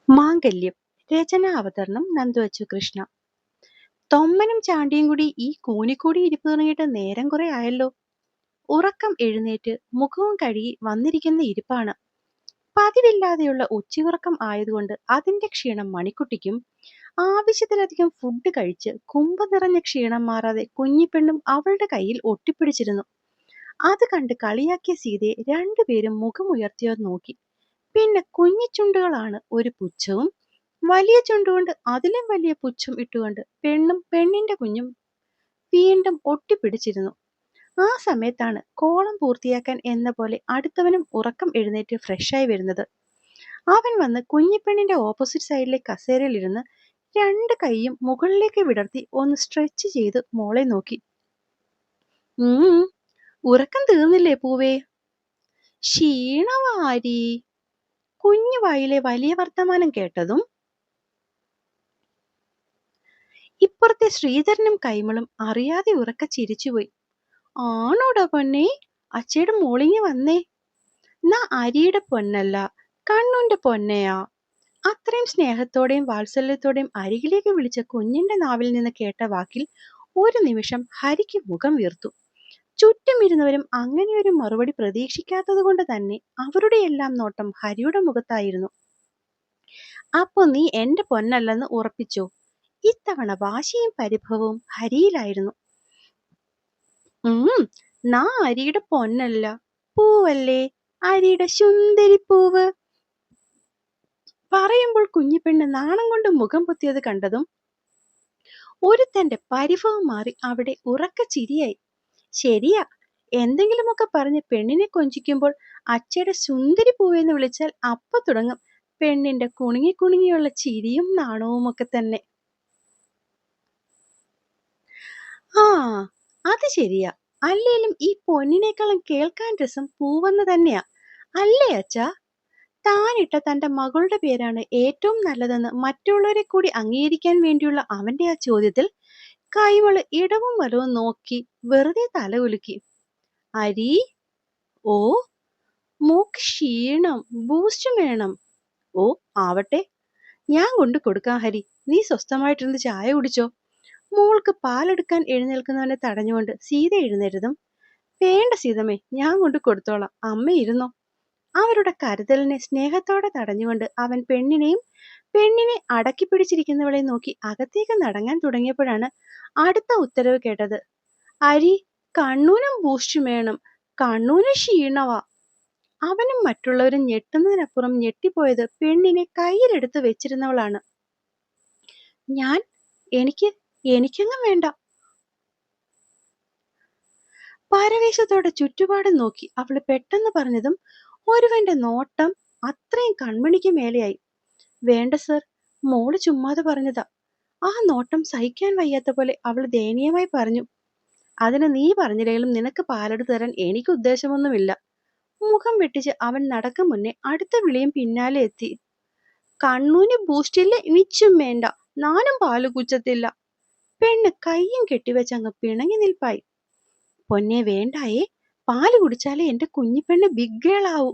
മാംഗല്യം. രചന അവതരണം നന്ദു കൃഷ്ണ. തൊമ്മനും ചാണ്ടിയും കൂടി ഈ കൂനിക്കൂടി ഇരിപ്പ് തുടങ്ങിയിട്ട് നേരം കുറെ ആയല്ലോ. ഉറക്കം എഴുന്നേറ്റ് മുഖവും കഴുകി വന്നിരിക്കുന്ന ഇരിപ്പാണ്. പതിവില്ലാതെയുള്ള ഉച്ചയുറക്കം ആയതുകൊണ്ട് അതിന്റെ ക്ഷീണം മണിക്കുട്ടിക്കും, ആവശ്യത്തിലധികം ഫുഡ് കഴിച്ച് കുമ്പ് നിറഞ്ഞ ക്ഷീണം മാറാതെ കുഞ്ഞിപ്പെണ്ണും അവളുടെ കയ്യിൽ ഒട്ടിപ്പിടിച്ചിരുന്നു. അത് കണ്ട് കളിയാക്കിയ സീതയെ രണ്ടുപേരും മുഖമുയർത്തിയോ നോക്കി. പിന്നെ കുഞ്ഞിച്ചുണ്ടുകളാണ് ഒരു പുച്ഛവും, വലിയ ചുണ്ടുകൊണ്ട് അതിലും വലിയ പുച്ഛം ഇട്ടുകൊണ്ട് പെണ്ണും പെണ്ണിന്റെ കുഞ്ഞും വീണ്ടും ഒട്ടിപ്പിടിച്ചിരുന്നു. ആ സമയത്താണ് കോളം പൂർത്തിയാക്കാൻ എന്ന പോലെ അടുത്തവനും ഉറക്കം എഴുന്നേറ്റ് ഫ്രഷായി വരുന്നത്. അവൻ വന്ന് കുഞ്ഞിപ്പെണ്ണിന്റെ ഓപ്പോസിറ്റ് സൈഡിലെ കസേരയിലിരുന്ന് രണ്ട് കൈയും മുകളിലേക്ക് വിടർത്തി ഒന്ന് സ്ട്രെച്ച് ചെയ്ത് മോളെ നോക്കി. ഉറക്കം തീർന്നില്ലേ പൂവേ? ക്ഷീണവാരി. കുഞ്ഞു വായിലെ വലിയ വർത്തമാനം കേട്ടതും ഇപ്പുറത്തെ ശ്രീധരനും കൈമളും അറിയാതെ ഉറക്ക ചിരിച്ചുപോയി. ആണോടാ പൊന്നെ, അച്ചയുടെ മോളിങ്ങി വന്നേ. നാ അരിയുടെ പൊന്നല്ല, കണ്ണുന്റെ പൊന്നയാ. അത്രയും സ്നേഹത്തോടെയും വാത്സല്യത്തോടെയും അരികിലേക്ക് വിളിച്ച കുഞ്ഞിന്റെ നാവിൽ നിന്ന് കേട്ട വാക്കിൽ ഒരു നിമിഷം ഹരിക്ക് മുഖം വീർത്തു. ചുറ്റും ഇരുന്നവരും അങ്ങനെയൊരു മറുപടി പ്രതീക്ഷിക്കാത്തത് കൊണ്ട് തന്നെ അവരുടെ എല്ലാം നോട്ടം ഹരിയുടെ മുഖത്തായിരുന്നു. അപ്പൊ നീ എന്റെ പൊന്നല്ലെന്ന് ഉറപ്പിച്ചോ? ഇത്തവണ വാശിയും പരിഭവവും ഹരിയിലായിരുന്നു. നാ അരിയുടെ പൊന്നല്ല, പൂവല്ലേ, അരിയുടെ സുന്ദരി പൂവ്. പറയുമ്പോൾ കുഞ്ഞിപ്പെണ്ണ് നാണം കൊണ്ട് മുഖം പൊത്തിയത് കണ്ടതും ഒരുത്തന്റെ പരിഭവം മാറി അവിടെ ഉറക്ക ചിരിയായി. ശരിയാ, എന്തെങ്കിലുമൊക്കെ പറഞ്ഞ് പെണ്ണിനെ കൊഞ്ചിക്കുമ്പോൾ അച്ചയുടെ സുന്ദരി പൂവെന്ന് വിളിച്ചാൽ അപ്പൊ തുടങ്ങും പെണ്ണിന്റെ കുണുങ്ങി കുണുങ്ങിയുള്ള ചിരിയും നാണവും ഒക്കെ തന്നെ. ആ, അത് ശരിയാ. അല്ലേലും ഈ പൊന്നിനേക്കാളും കേൾക്കാൻ രസം പൂവെന്ന് തന്നെയാ, അല്ലേ അച്ഛാ? താനിട്ട തന്റെ മകളുടെ പേരാണ് ഏറ്റവും നല്ലതെന്ന് മറ്റുള്ളവരെ കൂടി അംഗീകരിക്കാൻ വേണ്ടിയുള്ള അവന്റെ ആ ചോദ്യത്തിൽ കൈമള് ഇടവും വലവും നോക്കി വെറുതെ തല കുലുക്കി. അരി? ഓ, മോക്ക് ക്ഷീണം, ബൂസ്റ്റ് വേണം. ഓ ആവട്ടെ, ഞാൻ കൊണ്ട് കൊടുക്കാം ഹരി, നീ സ്വസ്ഥമായിട്ടിരുന്ന് ചായ കുടിച്ചോ. മോൾക്ക് പാലെടുക്കാൻ എഴുന്നേൽക്കുന്നവനെ തടഞ്ഞുകൊണ്ട് സീത എഴുന്നേറ്റതും, വേണ്ട സീതമ്മേ, ഞാൻ കൊണ്ട് കൊടുത്തോളാം, അമ്മ ഇരുന്നോ. അവരുടെ കരുതലിനെ സ്നേഹത്തോടെ തടഞ്ഞുകൊണ്ട് അവൻ പെണ്ണിനെ അടക്കി പിടിച്ചിരിക്കുന്നവളെ നോക്കി അകത്തേക്ക് നടങ്ങാൻ തുടങ്ങിയപ്പോഴാണ് അടുത്ത ഉത്തരവ് കേട്ടത്. അരി, കണ്ണൂനും ബൂസ്റ്റ് വേണം, കണ്ണൂന് ക്ഷീണവാ. അവനും മറ്റുള്ളവരും ഞെട്ടുന്നതിനപ്പുറം ഞെട്ടിപ്പോയത് പെണ്ണിനെ കയ്യിലെടുത്ത് വെച്ചിരുന്നവളാണ്. എനിക്കങ്ങും വേണ്ട. പരവേശത്തോടെ ചുറ്റുപാടും നോക്കി അവള് പെട്ടെന്ന് പറഞ്ഞതും ഒരുവന്റെ നോട്ടം അത്രയും കൺമണിക്ക് മേലെയായി. വേണ്ട സർ, മോള് ചുമ്മാതെ പറഞ്ഞതാ. ആ നോട്ടം സഹിക്കാൻ വയ്യാത്ത പോലെ അവൾ ദയനീയമായി പറഞ്ഞു. അതിന് നീ പറഞ്ഞില്ലെങ്കിലും നിനക്ക് പാലെടുത്ത് തരാൻ എനിക്ക് ഉദ്ദേശമൊന്നുമില്ല. മുഖം വെട്ടിച്ച് അവൻ നടക്കും മുന്നേ അടുത്ത വിളിയും പിന്നാലെ എത്തി. കണ്ണൂന് ബൂസ്റ്റില്ല, എനിച്ചും വേണ്ട, നാനും പാല് കുച്ചത്തില്ല. പെണ്ണ് കയ്യും കെട്ടിവെച്ചങ്ങ് പിണങ്ങി നിൽപ്പായി. പൊന്നെ വേണ്ടായേ, പാല് കുടിച്ചാലേ എന്റെ കുഞ്ഞിപ്പെണ്ണ് ബിഗ് ഗേൾ ആവൂ.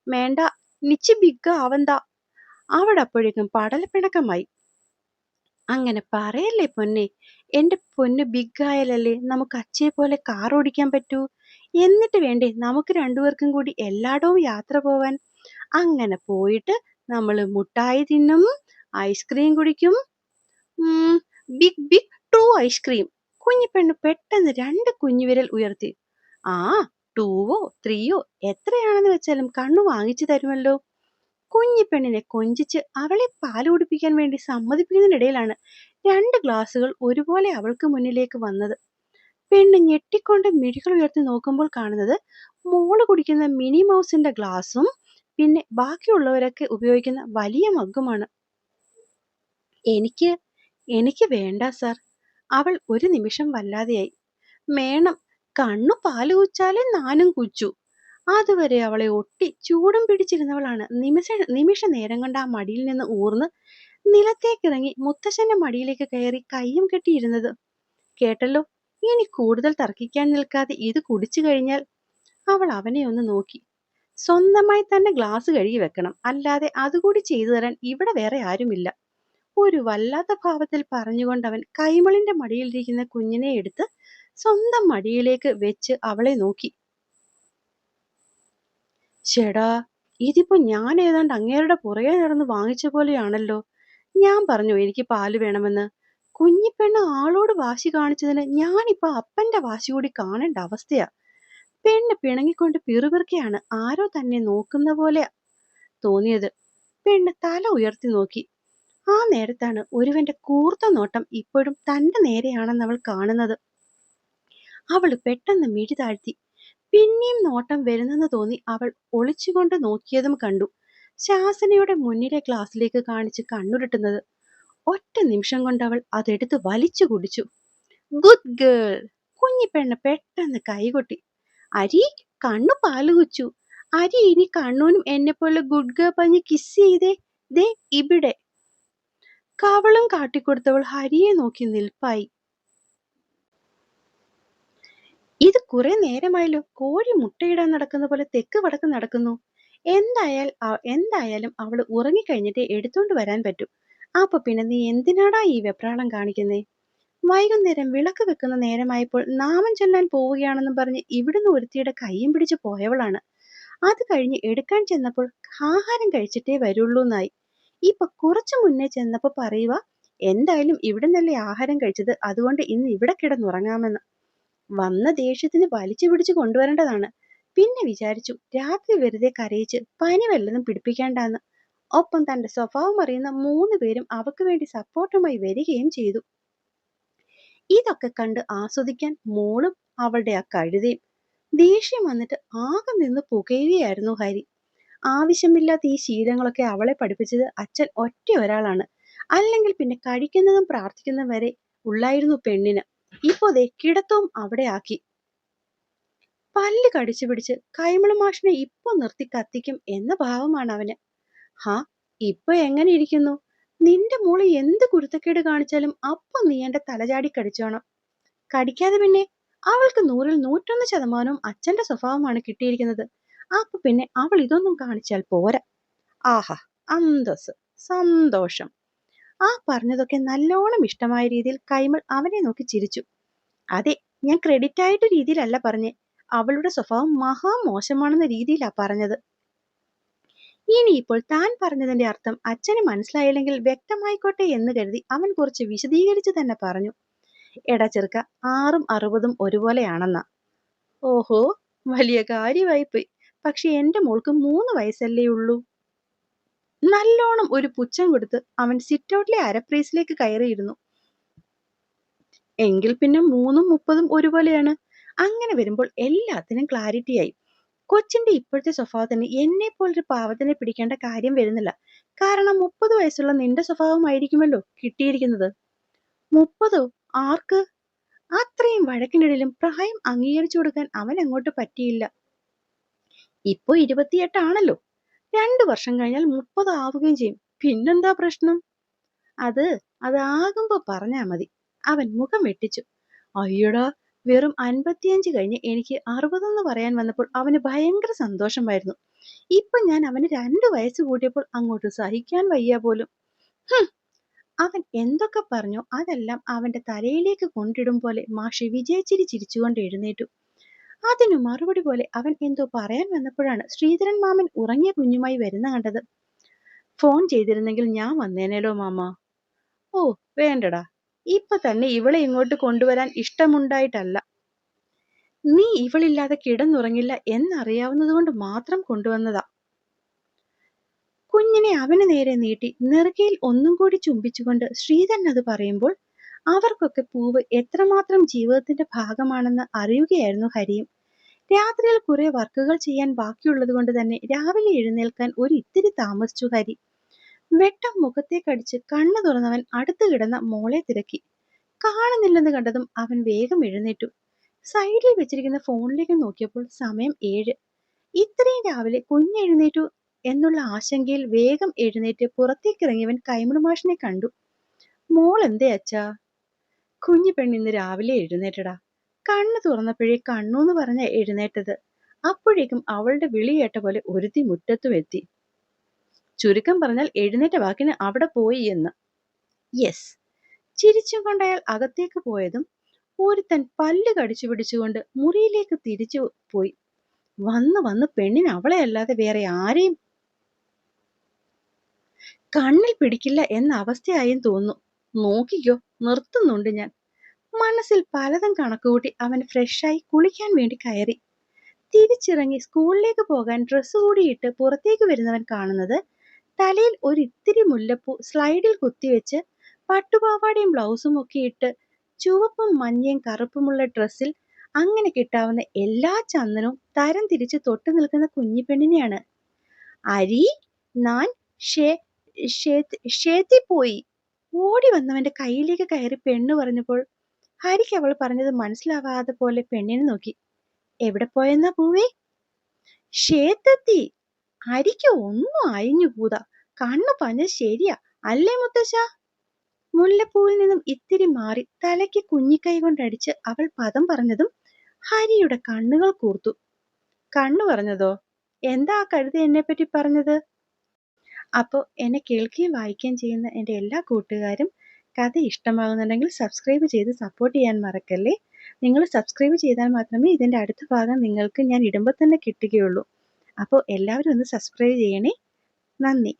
വേണ്ട, നിച്ച് ബിഗ് ആവന്താ. അപ്പോഴേക്കും പടലപ്പിണക്കമായി. അങ്ങനെ പറയല്ലേ പൊന്നെ, എന്റെ പൊന്ന് ബിഗ് ആയാലല്ലേ നമുക്ക് അച്ഛയെ പോലെ കാർ ഓടിക്കാൻ പറ്റൂ. എന്നിട്ട് വേണ്ടേ നമുക്ക് രണ്ടുപേർക്കും കൂടി എല്ലായിടവും യാത്ര പോവാൻ. അങ്ങനെ പോയിട്ട് നമ്മൾ മുട്ടായി തിന്നും, ഐസ്ക്രീം കുടിക്കും. Big big two ice cream. കുഞ്ഞിപ്പെണ്ണ് പെട്ടെന്ന് രണ്ട് കുഞ്ഞുവിരൽ ഉയർത്തി. ആ, 2ഓ 3ഓ എത്രയാണെന്ന് വെച്ചാലും കണ്ണു വാങ്ങിച്ചു തരുമല്ലോ. കുഞ്ഞിപ്പെണ്ണിനെ കൊഞ്ചിച്ച് അവളെ പാല് കുടിപ്പിക്കാൻ വേണ്ടി സമ്മതിപ്പിക്കുന്നതിനിടയിലാണ് രണ്ട് ഗ്ലാസുകൾ ഒരുപോലെ അവൾക്ക് മുന്നിലേക്ക് വന്നത്. പെണ്ണ് ഞെട്ടിക്കൊണ്ട് മിഴികൾ ഉയർത്തി നോക്കുമ്പോൾ കാണുന്നത് മോള് കുടിക്കുന്ന മിനി മൗസിന്റെ ഗ്ലാസും പിന്നെ ബാക്കിയുള്ളവരൊക്കെ ഉപയോഗിക്കുന്ന വലിയ മഗ്ഗുമാണ്. എനിക്ക് വേണ്ട സാർ. അവൾ ഒരു നിമിഷം വല്ലാതെയായി. വേണം, കണ്ണു പാല് കുച്ചാലേ നാനും കുച്ചു. അതുവരെ അവളെ ഒട്ടി ചൂടും പിടിച്ചിരുന്നവളാണ് നിമിഷ നേരം കൊണ്ട് ആ മടിയിൽ നിന്ന് ഊർന്ന് നിലത്തേക്കിറങ്ങി മുത്തശ്ശന്റെ മടിയിലേക്ക് കയറി കയ്യും കെട്ടിയിരുന്നത്. കേട്ടല്ലോ, ഇനി കൂടുതൽ തർക്കിക്കാൻ നിൽക്കാതെ ഇത് കുടിച്ചു കഴിഞ്ഞാൽ. അവൾ അവനെ ഒന്ന് നോക്കി. സ്വന്തമായി തന്നെ ഗ്ലാസ് കഴുകി വെക്കണം. അല്ലാതെ അതുകൂടി ചെയ്തു തരാൻ ഇവിടെ വേറെ ആരുമില്ല. ഒരു വല്ലാത്ത ഭാവത്തിൽ പറഞ്ഞുകൊണ്ട് അവൻ കൈമളിന്റെ മടിയിലിരിക്കുന്ന കുഞ്ഞിനെ എടുത്ത് സ്വന്തം മടിയിലേക്ക് വെച്ച് അവളെ നോക്കി. ചേടാ, ഇതിപ്പോ ഞാൻ ഏതാണ്ട് അങ്ങേരുടെ പുറകെ നടന്ന് വാങ്ങിച്ച പോലെയാണല്ലോ. ഞാൻ പറഞ്ഞു എനിക്ക് പാല് വേണമെന്ന്. കുഞ്ഞിപ്പെണ്ണ് ആളോട് വാശി കാണിച്ചതിന് ഞാനിപ്പോ അപ്പന്റെ വാശി കൂടി കാണേണ്ട അവസ്ഥയാ. പെണ്ണ് പിണങ്ങിക്കൊണ്ട് പിറുപിറുക്കെയാണ്. ആരോ തന്നെ നോക്കുന്ന പോലെ തോന്നിയത്. പെണ്ണ് തല ഉയർത്തി നോക്കി. ആ നേരത്താണ് ഒരുവന്റെ കൂർത്ത നോട്ടം ഇപ്പോഴും തന്റെ നേരെയാണെന്ന് അവൾ കാണുന്നത്. അവള് പെട്ടെന്ന് മിഴി താഴ്ത്തി. പിന്നെയും നോട്ടം വരുന്നെന്ന് തോന്നി അവൾ ഒളിച്ചുകൊണ്ട് നോക്കിയതും കണ്ടു ശാസനയുടെ മുന്നിലെ ഗ്ലാസ്സിലേക്ക് കാണിച്ച് കണ്ണുരുട്ടുന്നത്. ഒറ്റ നിമിഷം കൊണ്ട് അവൾ അതെടുത്ത് വലിച്ചു കുടിച്ചു. Good girl! കുഞ്ഞിപ്പെണ്ണ് പെട്ടെന്ന് കൈകൊട്ടി. അരി, കണ്ണു പാലുകുച്ചു. അരി ഇനി കണ്ണൂനും എന്നെപ്പോലെ ഗുഡ് ഗേൾ പറഞ്ഞ് കിസ് ചെയ്തേ. ദേ ഇവിടെ. കവളും കാട്ടിക്കൊടുത്തവൾ ഹരിയെ നോക്കി നിൽപ്പായി. ഇത് കുറെ നേരമായല്ലോ. കോഴി മുട്ടയിടാൻ നടക്കുന്ന പോലെ തെക്ക് വടക്ക് നടക്കുന്നു. എന്തായാലും അവള് ഉറങ്ങിക്കഴിഞ്ഞിട്ടേ എടുത്തോണ്ട് വരാൻ പറ്റൂ. അപ്പൊ പിന്നെ നീ എന്തിനാടാ ഈ വെപ്രാളം കാണിക്കുന്നേ? വൈകുന്നേരം വിളക്ക് വെക്കുന്ന നേരമായപ്പോൾ നാമം ചൊല്ലാൻ പോവുകയാണെന്നും പറഞ്ഞ് ഇവിടുന്ന് ഒരുത്തിയുടെ കയ്യും പിടിച്ച് പോയവളാണ്. അത് കഴിഞ്ഞ് എടുക്കാൻ ചെന്നപ്പോൾ ആഹാരം കഴിച്ചിട്ടേ വരുള്ളൂന്നായി. ഇപ്പൊ കുറച്ചു മുന്നേ ചെന്നപ്പോ പറയുക എന്തായാലും ഇവിടുന്നല്ലേ ആഹാരം കഴിച്ചത്, അതുകൊണ്ട് ഇന്ന് ഇവിടെ കിടന്നുറങ്ങാമെന്ന്. വന്ന ദേഷ്യത്തിന് വലിച്ചു പിടിച്ചു കൊണ്ടുവരേണ്ടതാണ്. പിന്നെ വിചാരിച്ചു രാത്രി വെറുതെ കരയിച്ച് പനി വല്ലതും പിടിപ്പിക്കേണ്ടാന്ന്. ഒപ്പം തന്റെ സ്വഭാവം അറിയുന്ന 3 പേരും അവക്ക് വേണ്ടി സപ്പോർട്ടുമായി വരികയും ചെയ്തു. ഇതൊക്കെ കണ്ട് ആസ്വദിക്കാൻ മോളും അവളുടെ ആ കഴുതയും. ദേഷ്യം വന്നിട്ട് ആകെ നിന്ന് പുകയുകയായിരുന്നു ഹരി. ആവശ്യമില്ലാത്ത ഈ ശീലങ്ങളൊക്കെ അവളെ പഠിപ്പിച്ചത് അച്ഛൻ ഒറ്റ ഒരാളാണ്. അല്ലെങ്കിൽ പിന്നെ കഴിക്കുന്നതും പ്രാർത്ഥിക്കുന്നതും വരെ ഉള്ളായിരുന്നു പെണ്ണിന്. ഇപ്പോ ദേ കിടത്തവും അവിടെ ആക്കി. പല്ല് കടിച്ചു പിടിച്ച് കൈമള് മാഷിനെ ഇപ്പൊ നിർത്തി കത്തിക്കും എന്ന ഭാവമാണ് അവന്. ഹാ, ഇപ്പൊ എങ്ങനെ ഇരിക്കുന്നു? നിന്റെ മോള് എന്ത് കുരുത്തക്കേട് കാണിച്ചാലും അപ്പൊ നീ എന്റെ തലചാടി കടിച്ചോണം. കടിക്കാതെ പിന്നെ? അവൾക്ക് 100-ൽ 101% അച്ഛന്റെ സ്വഭാവമാണ് കിട്ടിയിരിക്കുന്നത്. അപ്പൊ പിന്നെ അവൾ ഇതൊന്നും കാണിച്ചാൽ പോരാ. ആഹാ, അന്തസ്, സന്തോഷം. ആ പറഞ്ഞതൊക്കെ നല്ലോണം ഇഷ്ടമായ രീതിയിൽ കൈമൾ അവനെ നോക്കി ചിരിച്ചു. അതെ, ഞാൻ ക്രെഡിറ്റ് ആയിട്ട് രീതിയിലല്ല പറഞ്ഞേ. അവളുടെ സ്വഭാവം മഹാമോശമാണെന്ന രീതിയിലാ പറഞ്ഞത്. ഇനിയിപ്പോൾ താൻ പറഞ്ഞതിന്റെ അർത്ഥം അച്ഛന് മനസ്സിലായില്ലെങ്കിൽ വ്യക്തമായിക്കോട്ടെ എന്ന് കരുതി അവൻ കുറച്ച് വിശദീകരിച്ച് തന്നെ പറഞ്ഞു. എടാ ചെറുക്ക, 6ഉം 60ഉം ഒരുപോലെയാണെന്നാ. ഓഹോ, വലിയ കാര്യമായിപ്പോയി. പക്ഷെ എന്റെ മോൾക്ക് 3 വയസ്സല്ലേ ഉള്ളൂ. നല്ലോണം ഒരു പുച്ഛം കൊടുത്ത് അവൻ സിറ്റൗട്ടിലെ അരപ്രൈസിലേക്ക് കയറിയിരുന്നു. എങ്കിൽ പിന്നെ 3ഉം 30ഉം ഒരുപോലെയാണ്. അങ്ങനെ വരുമ്പോൾ എല്ലാത്തിനും ക്ലാരിറ്റിയായി. കൊച്ചിന്റെ ഇപ്പോഴത്തെ സ്വഭാവത്തിന് എന്നെ പോലൊരു പാവത്തിനെ പിടിക്കേണ്ട കാര്യം വരുന്നില്ല. കാരണം 30 വയസ്സുള്ള നിന്റെ സ്വഭാവമായിരിക്കുമല്ലോ കിട്ടിയിരിക്കുന്നത്. 30ഓ? ആർക്ക്? അത്രയും വഴക്കിനിടയിലും പ്രായം അംഗീകരിച്ചു കൊടുക്കാൻ അവൻ അങ്ങോട്ട് പറ്റിയില്ല. ഇപ്പൊ 28 ആണല്ലോ. 2 വർഷം കഴിഞ്ഞാൽ 30 ആവുകയും ചെയ്യും. പിന്നെന്താ പ്രശ്നം? അതാകുമ്പോ പറഞ്ഞാ മതി. അവൻ മുഖം വെട്ടിച്ചു. അയ്യടാ, വെറും 55 കഴിഞ്ഞ് എനിക്ക് 60 എന്ന് പറയാൻ വന്നപ്പോൾ അവന് ഭയങ്കര സന്തോഷമായിരുന്നു. ഇപ്പൊ ഞാൻ അവന് 2 വയസ്സ് കൂട്ടിയപ്പോൾ അങ്ങോട്ട് സഹിക്കാൻ വയ്യ പോലും. അവൻ എന്തൊക്കെ പറഞ്ഞോ അതെല്ലാം അവന്റെ തലയിലേക്ക് കൊണ്ടിടും പോലെ മാഷി വിജയിച്ചിരി ചിരിച്ചുകൊണ്ട് എഴുന്നേറ്റു. അതിനു മറുപടി പോലെ അവൻ എന്തോ പറയാൻ വന്നപ്പോഴാണ് ശ്രീധരൻ മാമൻ ഉറങ്ങിയ കുഞ്ഞുമായി വരുന്ന കണ്ടത്. ഫോൺ ചെയ്തിരുന്നെങ്കിൽ ഞാൻ വന്നേനേലോ മാമ. ഓ വേണ്ടടാ, ഇപ്പൊ തന്നെ ഇവളെ ഇങ്ങോട്ട് കൊണ്ടുവരാൻ ഇഷ്ടമുണ്ടായിട്ടല്ല. നീ ഇവളില്ലാതെ കിടന്നുറങ്ങില്ല എന്നറിയാവുന്നതുകൊണ്ട് മാത്രം കൊണ്ടുവന്നതാ. കുഞ്ഞിനെ അവന് നേരെ നീട്ടി നെറുകയിൽ ഒന്നും കൂടി ചുംബിച്ചുകൊണ്ട് ശ്രീധരൻ അത് പറയുമ്പോൾ അവർക്കൊക്കെ പൂവ് എത്രമാത്രം ജീവിതത്തിന്റെ ഭാഗമാണെന്ന് അറിയുകയായിരുന്നു ഹരിയും. രാത്രിയിൽ കുറെ വർക്കുകൾ ചെയ്യാൻ ബാക്കിയുള്ളത് കൊണ്ട് തന്നെ രാവിലെ എഴുന്നേൽക്കാൻ ഒരു ഇത്തിരി താമസിച്ചു ഹരി. വെട്ടം മുഖത്തേക്കടിച്ച് കണ്ണു തുറന്നവൻ അടുത്ത് കിടന്ന മോളെ തിരക്കി. കാണുന്നില്ലെന്ന് കണ്ടതും അവൻ വേഗം എഴുന്നേറ്റു. സൈഡിൽ വെച്ചിരിക്കുന്ന ഫോണിലേക്ക് നോക്കിയപ്പോൾ സമയം 7. ഇത്രയും രാവിലെ കുഞ്ഞെഴുന്നേറ്റു എന്നുള്ള ആശങ്കയിൽ വേഗം എഴുന്നേറ്റ് പുറത്തേക്കിറങ്ങിയവൻ കൈമൾ മാഷിനെ കണ്ടു. മോൾ എന്തേ അച്ഛാ? കുഞ്ഞു പെണ്ണിന്ന് രാവിലെ എഴുന്നേറ്റടാ. കണ്ണു തുറന്നപ്പോഴേ കണ്ണൂന്ന് പറഞ്ഞ എഴുന്നേറ്റത്. അപ്പോഴേക്കും അവളുടെ വിളി കേട്ട പോലെ ഒരുത്തി മുറ്റത്തും എത്തി. ചുരുക്കം പറഞ്ഞാൽ എഴുന്നേറ്റ വാക്കിന് അവിടെ പോയി എന്ന്. യെസ്. ചിരിച്ചും കൊണ്ടയാൾ അകത്തേക്ക് പോയതും ഒരുത്തൻ പല്ല് കടിച്ചു പിടിച്ചുകൊണ്ട് മുറിയിലേക്ക് തിരിച്ചു പോയി. വന്ന് പെണ്ണിന് അവളെ അല്ലാതെ വേറെ ആരെയും കണ്ണിൽ പിടിക്കില്ല എന്ന അവസ്ഥയായും തോന്നുന്നു. നോക്കിക്കോ, നിർത്തുന്നുണ്ട് ഞാൻ. മനസ്സിൽ പലതും കണക്കുകൂട്ടി അവൻ ഫ്രഷായി കുളിക്കാൻ വേണ്ടി കയറി. തിരിച്ചിറങ്ങി സ്കൂളിലേക്ക് പോകാൻ ഡ്രസ്സ് കൂടിയിട്ട് പുറത്തേക്ക് വരുന്നവൻ കാണുന്നത് തലയിൽ ഒരിത്തിരി മുല്ലപ്പൂ സ്ലൈഡിൽ കുത്തിവെച്ച് പട്ടുപാവാടയും ബ്ലൗസും ഒക്കെ ഇട്ട് ചുവപ്പും മഞ്ഞയും കറുപ്പുമുള്ള ഡ്രസ്സിൽ അങ്ങനെ കിട്ടാവുന്ന എല്ലാ ചന്ദനവും തരം തിരിച്ച് തൊട്ടു നിൽക്കുന്ന കുഞ്ഞിപ്പെണ്ണിനെയാണ്. അരി നാൻ ഷേത്തി പോയി. ഓടി വന്നവന്റെ കയ്യിലേക്ക് കയറി പെണ്ണ് പറഞ്ഞപ്പോൾ ഹരിക്ക് അവൾ പറഞ്ഞത് മനസ്സിലാവാതെ പോലെ പെണ്ണിനെ നോക്കി. എവിടെ പോയെന്നാ പൂവേ? ക്ഷേത്രത്തി. ഹരിക്ക് ഒന്നും അയഞ്ഞുകൂടാ. കണ്ണു പറഞ്ഞത് ശരിയാ അല്ലേ മുത്തശ്ശ? മുല്ലപ്പൂവിൽ നിന്നും ഇത്തിരി മാറി തലയ്ക്ക് കുഞ്ഞിക്കൈ കൊണ്ടടിച്ച് അവൾ പദം പറഞ്ഞതും ഹരിയുടെ കണ്ണുകൾ കൂർത്തു. കണ്ണു പറഞ്ഞതോ? എന്താ ആ കഴുത എന്നെപ്പറ്റി പറഞ്ഞത്? അപ്പോൾ എന്നെ കേൾക്കുകയും വായിക്കുകയും ചെയ്യുന്ന എൻ്റെ എല്ലാ കൂട്ടുകാരും കഥ ഇഷ്ടമാകുന്നുണ്ടെങ്കിൽ സബ്സ്ക്രൈബ് ചെയ്ത് സപ്പോർട്ട് ചെയ്യാൻ മറക്കല്ലേ. നിങ്ങൾ സബ്സ്ക്രൈബ് ചെയ്താൽ മാത്രമേ ഇതിൻ്റെ അടുത്ത ഭാഗം നിങ്ങൾക്ക് ഞാൻ ഇടുമ്പോൾ തന്നെ കിട്ടുകയുള്ളൂ. അപ്പോൾ എല്ലാവരും ഒന്ന് സബ്സ്ക്രൈബ് ചെയ്യണേ. നന്ദി.